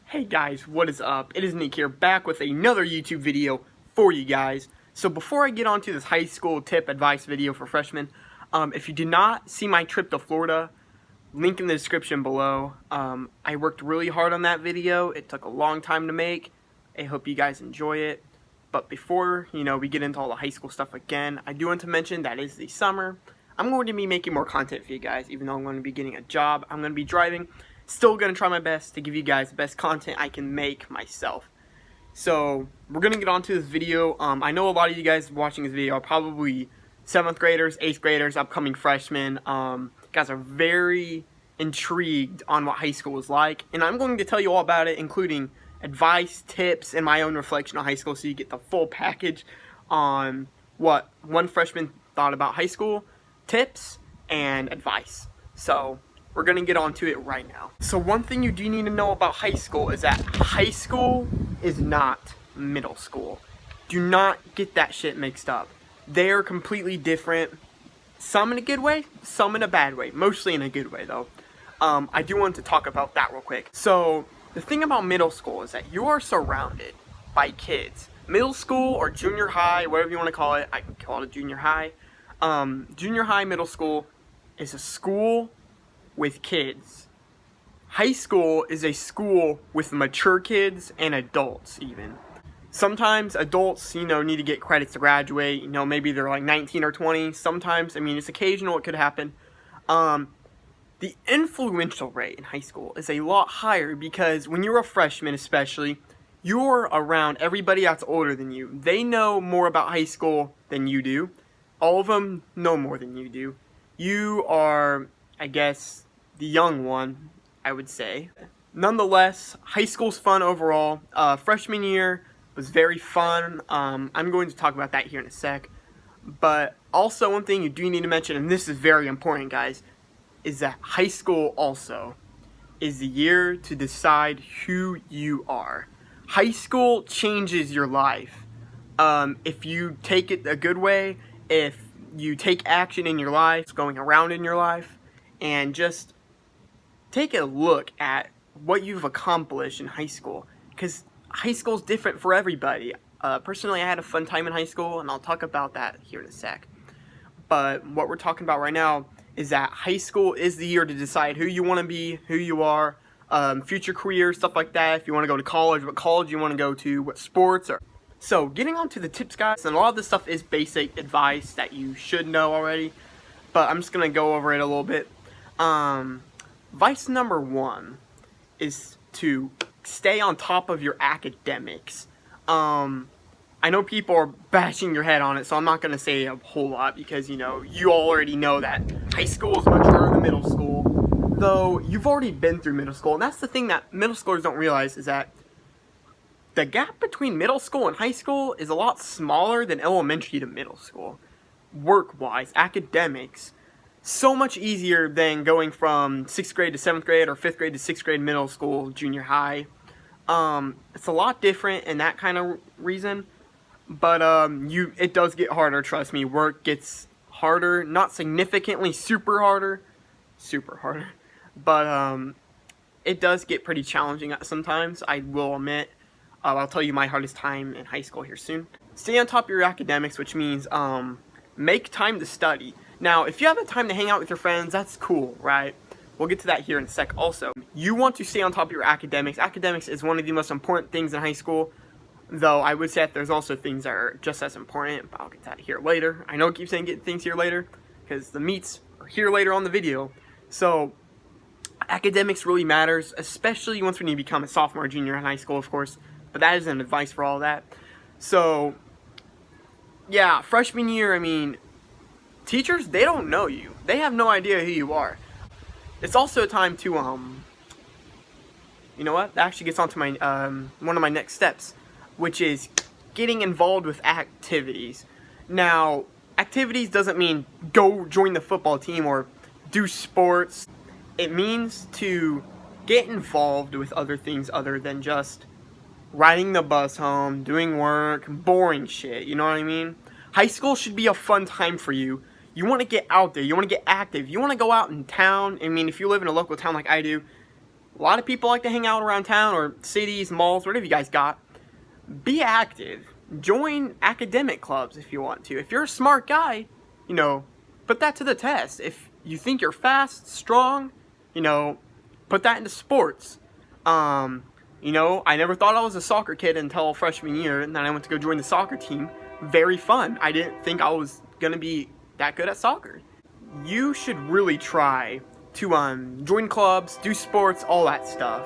Hey guys, what is up? It is Nick here, back with another YouTube video for you guys. So before I get on to this high school tip advice video for freshmen, if you did not see my trip to Florida, link in the description below. I worked really hard on that video. It took a long time to make. I hope you guys enjoy it. But before, we get into all the high school stuff again, I do want to mention that it's the summer. I'm going to be making more content for you guys, even though I'm going to be getting a job. I'm going to be driving. Still going to try my best to give you guys the best content I can make myself. So, we're going to get on to this video. I know a lot of you guys watching this video are probably 7th graders, 8th graders, upcoming freshmen. You guys are very intrigued on what high school is like. And I'm going to tell you all about it, including advice, tips, and my own reflection on high school, so you get the full package on what one freshman thought about high school, tips, and advice. So, we're going to get on to it right now. So one thing you do need to know about high school is that high school is not middle school. Do not get that shit mixed up. They are completely different. Some in a good way, some in a bad way. Mostly in a good way though. I do want to talk about that real quick. So the thing about middle school is that you are surrounded by kids. Middle school or junior high, whatever you want to call it. I can call it a junior high. Junior high, middle school is a school with kids. High school is a school with mature kids and adults even. Sometimes adults, need to get credits to graduate. Maybe they're like 19 or 20. Sometimes, it's occasional, it could happen. The influential rate in high school is a lot higher because when you're a freshman especially, you're around everybody that's older than you. They know more about high school than you do. All of them know more than you do. You are, I guess, the young one, I would say. Nonetheless, high school's fun overall. Freshman year was very fun. I'm going to talk about that here in a sec. But also one thing you do need to mention, and this is very important, guys, is that high school also is the year to decide who you are. High school changes your life. If you take it a good way, if you take action in your life, going around in your life, and just take a look at what you've accomplished in high school, because high school is different for everybody. Personally, I had a fun time in high school, and I'll talk about that here in a sec. But what we're talking about right now is that high school is the year to decide who you want to be, who you are, future career, stuff like that. If you want to go to college, what college you want to go to, what sports. So, getting on to the tips, guys, and a lot of this stuff is basic advice that you should know already, but I'm just going to go over it a little bit. Advice number 1 is to stay on top of your academics. I know people are bashing your head on it, so I'm not going to say a whole lot because, you all already know that high school is much harder than middle school, though you've already been through middle school. And that's the thing that middle schoolers don't realize is that the gap between middle school and high school is a lot smaller than elementary to middle school. Work-wise, academics, so much easier than going from 6th grade to 7th grade or 5th grade to 6th grade middle school, junior high. It's a lot different in that kind of reason, but it does get harder, trust me. Work gets harder, not significantly super harder, but it does get pretty challenging sometimes, I will admit. I'll tell you my hardest time in high school here soon. Stay on top of your academics, which means make time to study. Now, if you have the time to hang out with your friends, that's cool, right? We'll get to that here in a sec also. You want to stay on top of your academics. Academics is one of the most important things in high school, though I would say that there's also things that are just as important, but I'll get to that here later. I know I keep saying get things here later, because the meats are here later on the video. So, academics really matters, especially once when you become a sophomore or junior in high school, of course, but that isn't advice for all that. So, yeah, freshman year, teachers, they don't know you. They have no idea who you are. It's also a time to, you know what? That actually gets onto my, one of my next steps, which is getting involved with activities. Now, activities doesn't mean go join the football team or do sports. It means to get involved with other things other than just riding the bus home, doing work, boring shit, you know what I mean? High school should be a fun time for you. You want to get out there. You want to get active. You want to go out in town. If you live in a local town like I do, A lot of people like to hang out around town or cities, malls, whatever you guys got. Be active. Join academic clubs if you want to. If you're a smart guy, you know, put that to the test. If you think you're fast, strong, you know, put that into sports. You know, I never thought I was a soccer kid until freshman year, and then I went to go join the soccer team. Very fun. I didn't think I was gonna be that good at soccer. You should really try to join clubs, do sports, all that stuff.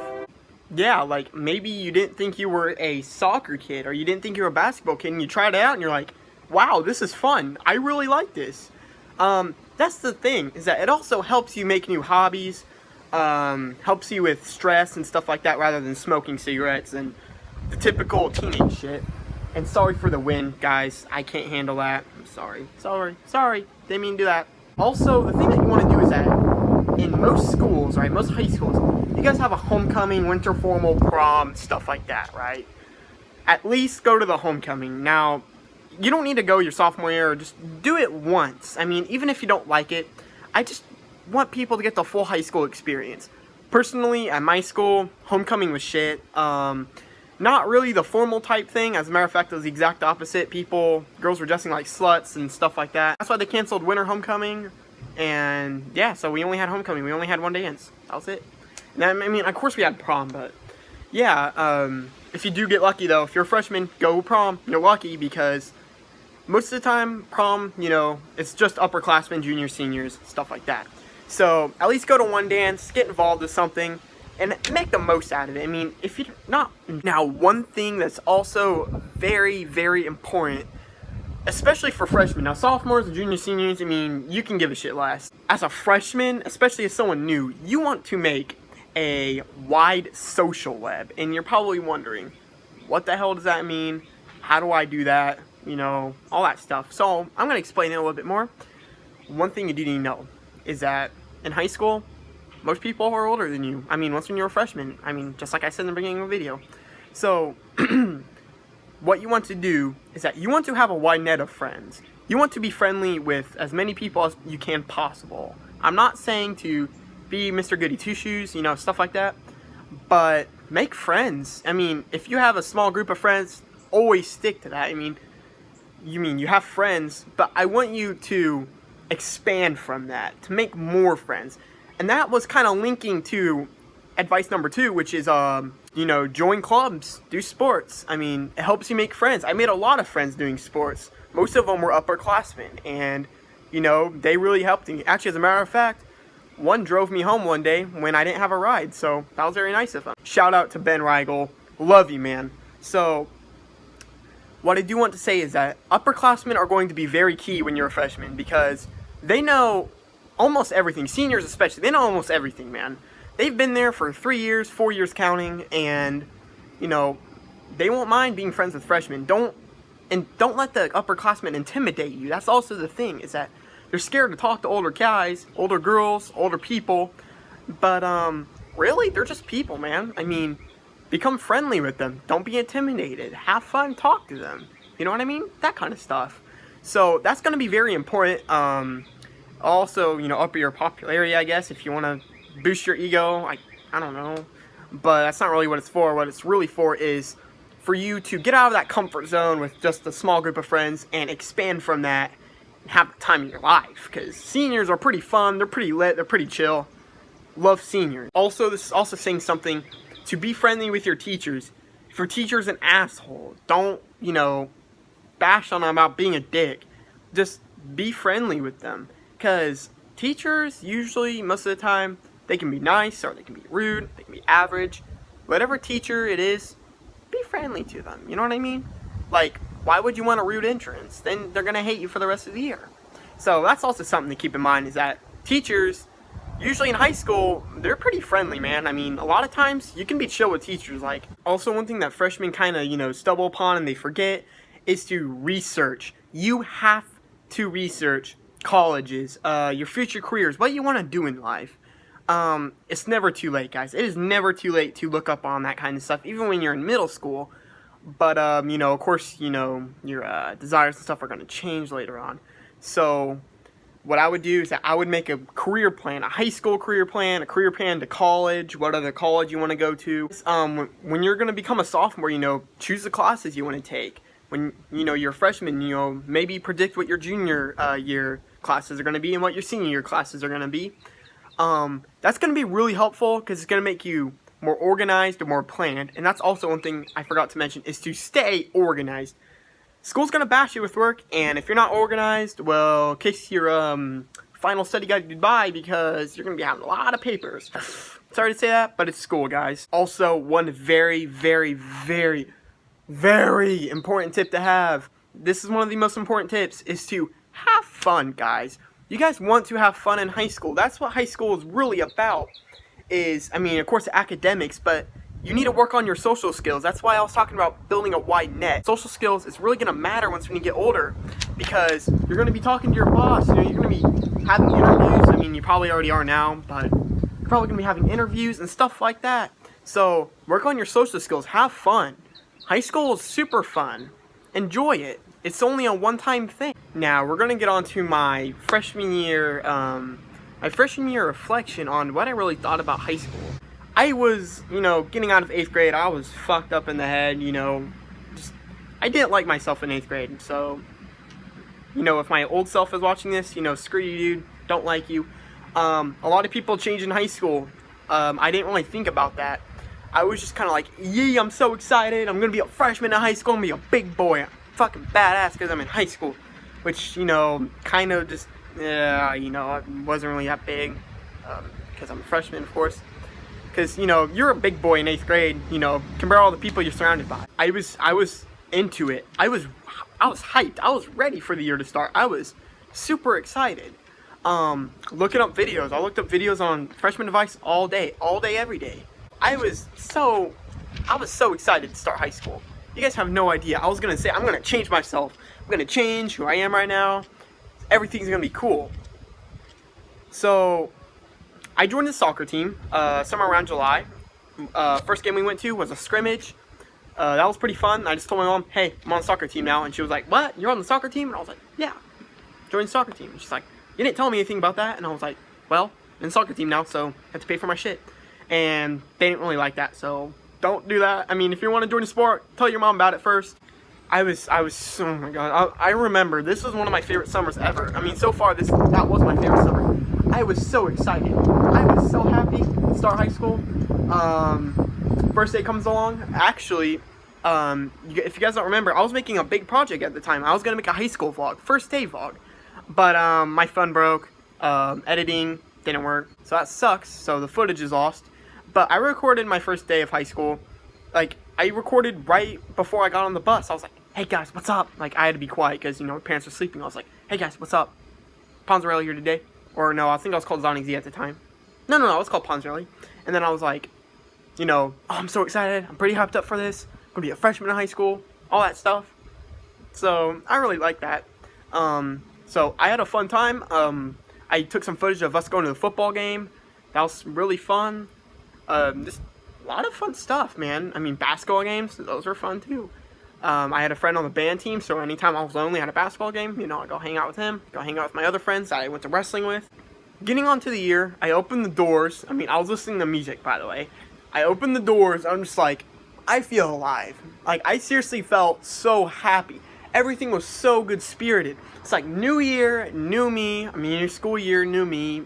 Yeah, like maybe you didn't think you were a soccer kid, or you didn't think you were a basketball kid, and you tried it out and you're like, wow, this is fun. I really like this. That's the thing, is that it also helps you make new hobbies, helps you with stress and stuff like that, rather than smoking cigarettes and the typical teenage shit. And sorry for the win, guys. I can't handle that. I'm sorry. Didn't mean to do that. Also, the thing that you want to do is that in most schools, right, most high schools, you guys have a homecoming, winter formal, prom, stuff like that, right? At least go to the homecoming. Now, you don't need to go your sophomore year, or just do it once. I mean, even if you don't like it, I just want people to get the full high school experience. Personally, at my school, homecoming was shit. Not really the formal type thing. As a matter of fact, it was the exact opposite. Girls were dressing like sluts and stuff like that. That's why they canceled winter homecoming. And yeah, so we only had homecoming. We only had one dance. That was it. And I mean, of course we had prom, but yeah, if you do get lucky though, if you're a freshman, go prom. You're lucky because most of the time, prom, you know, it's just upperclassmen, juniors, seniors, stuff like that. So at least go to one dance, get involved with something, and make the most out of it. I mean, if you're not... Now, one thing that's also very, very important, especially for freshmen. Now, sophomores and juniors, seniors, I mean, you can give a shit less. As a freshman, especially as someone new, you want to make a wide social web. And you're probably wondering, what the hell does that mean? How do I do that? You know, all that stuff. So, I'm going to explain it a little bit more. One thing you do need to know is that in high school, most people are older than you. I mean, once when you're a freshman. I mean, just like I said in the beginning of the video. So, what you want to do is that you want to have a wide net of friends. You want to be friendly with as many people as you can possible. I'm not saying to be Mr. Goody Two-Shoes, you know, stuff like that. But make friends. I mean, if you have a small group of friends, always stick to that. I mean, you have friends, but I want you to expand from that, to make more friends. And that was kind of linking to advice number 2, which is, you know, join clubs, do sports. I mean, it helps you make friends. I made a lot of friends doing sports. Most of them were upperclassmen, and, you know, they really helped me. Actually, as a matter of fact, one drove me home one day when I didn't have a ride, so that was very nice of him. Shout out to Ben Rigel. Love you, man. So, what I do want to say is that upperclassmen are going to be very key when you're a freshman, because they know almost everything. Seniors especially, they know almost everything, man. They've been there for 3 years, 4 years counting, and, you know, they won't mind being friends with freshmen. Don't let the upperclassmen intimidate you. That's also the thing, is that they're scared to talk to older guys, older girls, older people. But, really, they're just people, man. I mean, become friendly with them. Don't be intimidated. Have fun, talk to them. You know what I mean? That kind of stuff. So, that's going to be very important. Also, you know, up your popularity, I guess, if you want to boost your ego. I don't know. But that's not really what it's for. What it's really for is for you to get out of that comfort zone with just a small group of friends and expand from that and have the time of your life. Because seniors are pretty fun. They're pretty lit. They're pretty chill. Love seniors. Also, this is also saying something to be friendly with your teachers. If your teacher's an asshole, don't, you know, bash on them about being a dick. Just be friendly with them. Because teachers, usually, most of the time, they can be nice, or they can be rude, they can be average. Whatever teacher it is, be friendly to them. You know what I mean? Like, why would you want a rude entrance? Then they're going to hate you for the rest of the year. So that's also something to keep in mind, is that teachers, usually in high school, they're pretty friendly, man. I mean, a lot of times, you can be chill with teachers. Like, also one thing that freshmen kind of, you know, stumble upon and they forget is to research. You have to research colleges, your future careers, what you want to do in life. It's never too late, guys. It is never too late to look up on that kind of stuff, even when you're in middle school. But, you know, of course, you know, your desires and stuff are going to change later on. So, what I would do is that I would make a career plan, a high school career plan, a career plan to college, what other college you want to go to. When you're going to become a sophomore, choose the classes you want to take. When, you're a freshman, maybe predict what your junior year classes are going to be and what your senior year classes are going to be. That's going to be really helpful because it's going to make you more organized and more planned. And that's also one thing I forgot to mention is to stay organized. School's going to bash you with work, and if you're not organized, well, kiss your final study guide goodbye because you're going to be having a lot of papers. Sorry to say that, but it's school, guys. Also, one very, very, very, very important tip to have. This is one of the most important tips, is to have fun, guys. You guys want to have fun in high school. That's what high school is really about. Of course, academics, but you need to work on your social skills. That's why I was talking about building a wide net. Social skills is really going to matter when you get older because you're going to be talking to your boss. You're going to be having interviews. You probably already are now, but you're probably going to be having interviews and stuff like that. So work on your social skills. Have fun. High school is super fun. Enjoy it. It's only a one-time thing. Now, we're going to get on to my freshman year reflection on what I really thought about high school. I was, getting out of 8th grade, I was fucked up in the head, I didn't like myself in 8th grade, so, if my old self is watching this, screw you, dude, don't like you. A lot of people change in high school. I didn't really think about that. I was just kind of like, yee, I'm so excited, I'm gonna be a freshman in high school, I'm gonna be a big boy, I'm fucking badass because I'm in high school, which, kind of just, I wasn't really that big, because I'm a freshman, of course. Because, you're a big boy in 8th grade, compare all the people you're surrounded by. I was into it. I was hyped. I was ready for the year to start. I was super excited. Looking up videos. I looked up videos on freshman advice all day, every day. I was so excited to start high school. You guys have no idea. I was going to say, I'm going to change myself. I'm going to change who I am right now. Everything's going to be cool. So I joined the soccer team somewhere around July. First game we went to was a scrimmage. That was pretty fun. I just told my mom, hey, I'm on the soccer team now. And she was like, what? You're on the soccer team? And I was like, yeah, joined the soccer team. And she's like, you didn't tell me anything about that. And I was like, well, I'm in the soccer team now, so I have to pay for my shit. And they didn't really like that, so don't do that. If you want to join a sport, tell your mom about it first. I was, oh my god, I remember, this was one of my favorite summers ever. So far, that was my favorite summer. I was so excited. I was so happy to start high school. First day comes along. Actually, if you guys don't remember, I was making a big project at the time. I was going to make a high school vlog, first day vlog. But my phone broke, editing didn't work, so that sucks, so the footage is lost. But I recorded my first day of high school. I recorded right before I got on the bus. I was like, hey guys, what's up? I had to be quiet because, my parents were sleeping. I was like, hey guys, what's up? Ponzarelli here today. Or no, I think I was called Zonny Z at the time. No, I was called Ponzarelli. And then I was like, oh, I'm so excited. I'm pretty hyped up for this. I'm going to be a freshman in high school. All that stuff. So, I really like that. So, I had a fun time. I took some footage of us going to the football game. That was really fun. Just a lot of fun stuff, man. Basketball games, those were fun too. I had a friend on the band team, so anytime I was lonely at a basketball game, I'd go hang out with him, go hang out with my other friends that I went to wrestling with. Getting onto the year, I opened the doors. I was listening to music, by the way. I opened the doors, I'm just like, I feel alive. I seriously felt so happy. Everything was so good-spirited. It's like new year, new me. New school year, new me.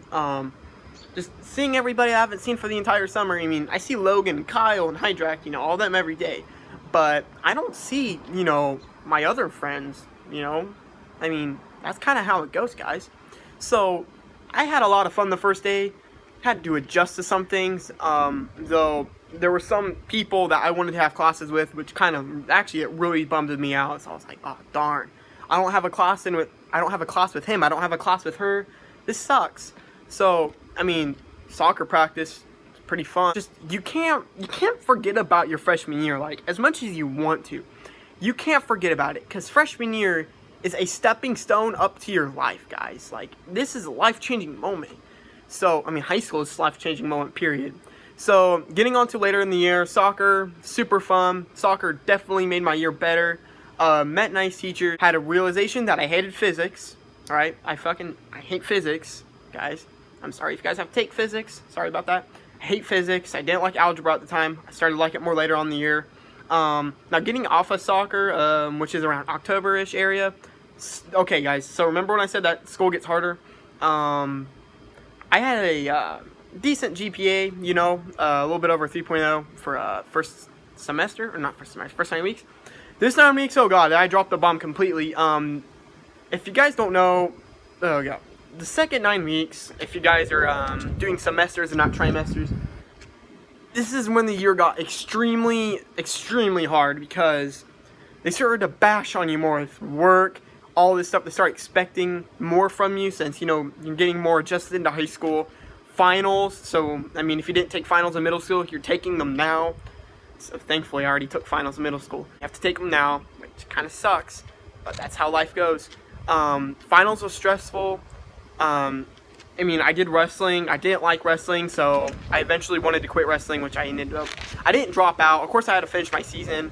Just seeing everybody I haven't seen for the entire summer. I see Logan, Kyle, and Hydrak, all them every day. But I don't see, my other friends, that's kind of how it goes, guys. So, I had a lot of fun the first day. Had to adjust to some things, though there were some people that I wanted to have classes with, which it really bummed me out. So I was like, oh, darn. I don't have a class with him. I don't have a class with her. This sucks. So, soccer practice is pretty fun. Just, you can't forget about your freshman year, as much as you want to. You can't forget about it, because freshman year is a stepping stone up to your life, guys. This is a life-changing moment. So, high school is a life-changing moment, period. So, getting on to later in the year, soccer, super fun. Soccer definitely made my year better. Met nice teachers. Had a realization that I hated physics. Alright, I hate physics, guys. I'm sorry if you guys have to take physics. Sorry about that. I hate physics. I didn't like algebra at the time. I started to like it more later on in the year. Now getting off of soccer, which is around October-ish area. Okay, guys, so remember when I said that school gets harder? I had a decent GPA, you know, a little bit over 3.0 for first semester, or not first semester, first 9 weeks. This 9 weeks, oh god, I dropped the bomb completely. If you guys don't know, oh god, the second 9 weeks, if you guys are doing semesters and not trimesters, this is when the year got extremely hard, because they started to bash on you more with work, all this stuff. They start expecting more from you, since, you know, you're getting more adjusted into high school. Finals, so I mean, if you didn't take finals in middle school, you're taking them now. So thankfully I already took finals in middle school. You have to take them now, which kind of sucks, but that's how life goes. Finals was stressful. I mean, I did wrestling. I didn't like wrestling, so I eventually wanted to quit wrestling, which I ended up. I didn't drop out. Of course, I had to finish my season.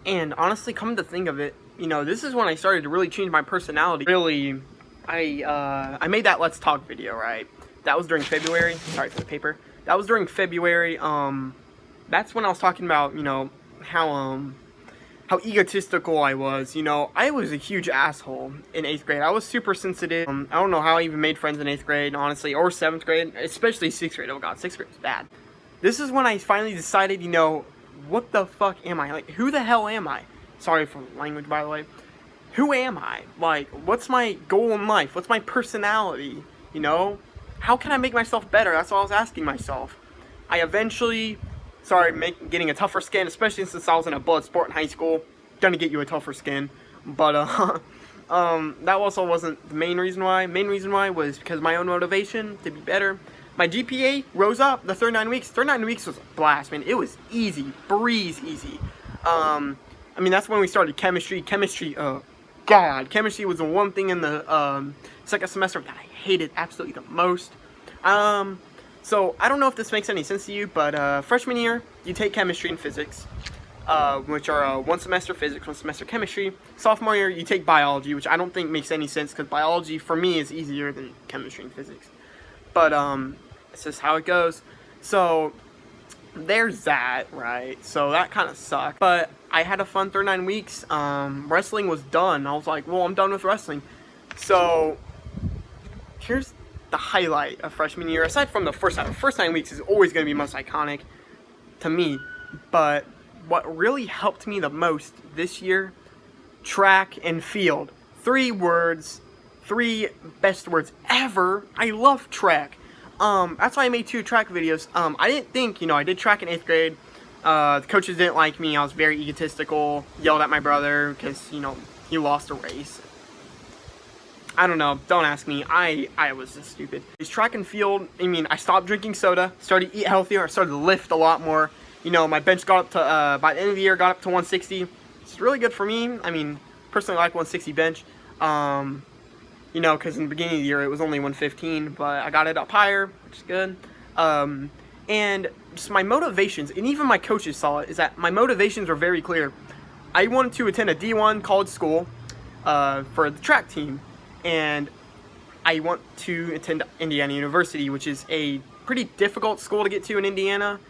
And honestly, come to think of it, you know, this is when I started to really change my personality. Really, I made that Let's Talk video, right? That was during February. Sorry for the paper. That was during February. That's when I was talking about, you know, how egotistical I was. You know, I was a huge asshole in 8th grade. I was super sensitive. I don't know how I even made friends in 8th grade, honestly, or 7th grade, especially 6th grade. Oh god, 6th grade was bad. This is when I finally decided, you know, what the fuck am I? Like, who the hell am I? Sorry for the language, by the way. Who am I? Like, what's my goal in life? What's my personality? You know? How can I make myself better? That's what I was asking myself. I eventually started getting a tougher skin, especially since I was in a blood sport in high school. Gonna get you a tougher skin. But, that also wasn't the main reason why. Main reason why was because of my own motivation to be better. My GPA rose up the third 9 weeks. Third 9 weeks was a blast, man. It was easy. Breeze easy. I mean, that's when we started chemistry. Chemistry, oh, God. Chemistry was the one thing in the second semester that I hated absolutely the most. So, I don't know if this makes any sense to you, but freshman year, you take chemistry and physics, which are 1 semester physics, 1 semester chemistry. Sophomore year, you take biology, which I don't think makes any sense, because biology, for me, is easier than chemistry and physics. But, it's just how it goes. So, there's that, right? So, that kind of sucked. But, I had a fun third 9 weeks. Wrestling was done. I was like, well, I'm done with wrestling. So, here's the highlight of freshman year. Aside from the first 9 weeks is always going to be most iconic to me. But, what really helped me the most this year, track and field. 3 words. 3 best words ever. I love track. That's why I made 2 track videos. I didn't think, you know, I did track in 8th grade. The coaches didn't like me. I was very egotistical. Yelled at my brother because, you know, he lost a race. I don't know. Don't ask me. I was just stupid. It's track and field. I mean, I stopped drinking soda. Started to eat healthier. I started to lift a lot more. You know, my bench got up to, by the end of the year, got up to 160. It's really good for me. I mean, personally, I like 160 bench. You know, because in the beginning of the year, it was only 115, but I got it up higher, which is good. And just my motivations, and even my coaches saw it, is that my motivations were very clear. I wanted to attend a D1 college school for the track team, and I want to attend Indiana University, which is a pretty difficult school to get to in Indiana.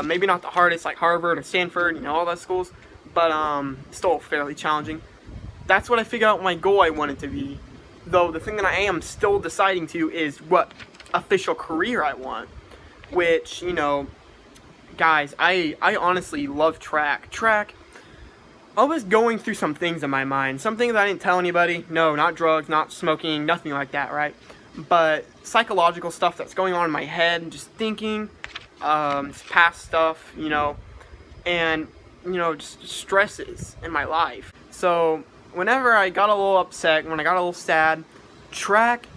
Maybe not the hardest, like Harvard or Stanford, you know, all those schools, but still fairly challenging. That's what I figured out my goal I wanted to be. Though the thing that I am still deciding to is what official career I want. Which, you know, guys, I honestly love track. Track, I was going through some things in my mind. Some things I didn't tell anybody. No, not drugs, not smoking, nothing like that, right? But psychological stuff that's going on in my head and just thinking, past stuff, you know, and, you know, just stresses in my life. So, whenever I got a little upset, when I got a little sad, track,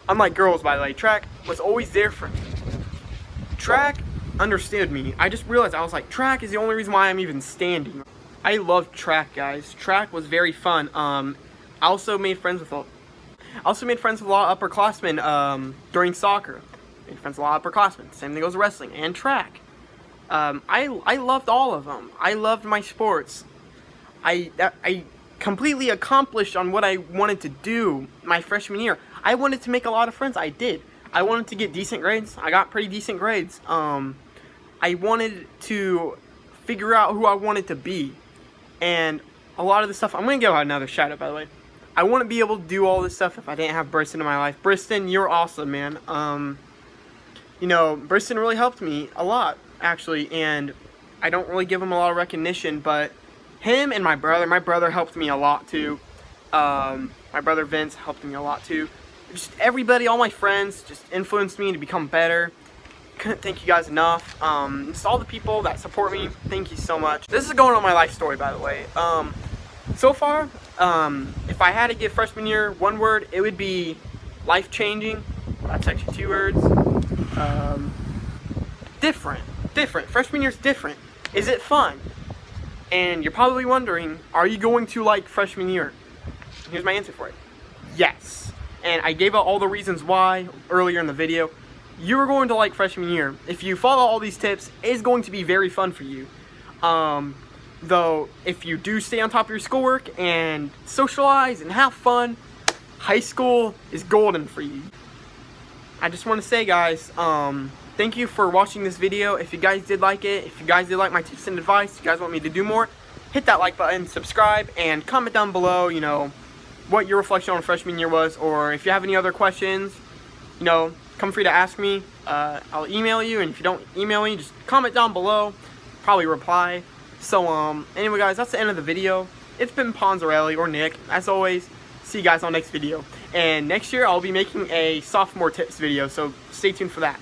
unlike girls by the way, track was always there for me. Track understood me. I just realized, I was like, track is the only reason why I'm even standing. I love track, guys. Track was very fun. I also made friends with a lot of upperclassmen during soccer. Made friends with a lot of upperclassmen. Same thing goes with wrestling and track. I loved all of them. I loved my sports. completely accomplished on what I wanted to do my freshman year. I wanted to make a lot of friends. I did. I wanted to get decent grades. I got pretty decent grades. I wanted to figure out who I wanted to be. And a lot of the stuff, I'm going to give out another shout out, by the way. I wouldn't be able to do all this stuff if I didn't have Briston in my life. Briston, you're awesome, man. You know, Briston really helped me a lot, actually, and I don't really give him a lot of recognition, but him and my brother helped me a lot, too. My brother Vince helped me a lot, too. Just everybody, all my friends, just influenced me to become better. Couldn't thank you guys enough. Just all the people that support me, thank you so much. This is going on my life story, by the way. So far, if I had to give freshman year one word, it would be life-changing. That's actually 2 words. Different. Freshman year's different. Is it fun? And you're probably wondering, are you going to like freshman year? Here's my answer for it. Yes. And I gave out all the reasons why earlier in the video. You are going to like freshman year. If you follow all these tips, it is going to be very fun for you. Though, if you do stay on top of your schoolwork and socialize and have fun, high school is golden for you. I just want to say, guys, thank you for watching this video. If you guys did like it, if you guys did like my tips and advice, if you guys want me to do more, hit that like button, subscribe, and comment down below, you know, what your reflection on freshman year was, or if you have any other questions, you know, come free to ask me. I'll email you, and if you don't email me, just comment down below, probably reply. So, anyway, guys, that's the end of the video. It's been Ponzarelli, or Nick. As always, see you guys on the next video. And next year, I'll be making a sophomore tips video, so stay tuned for that.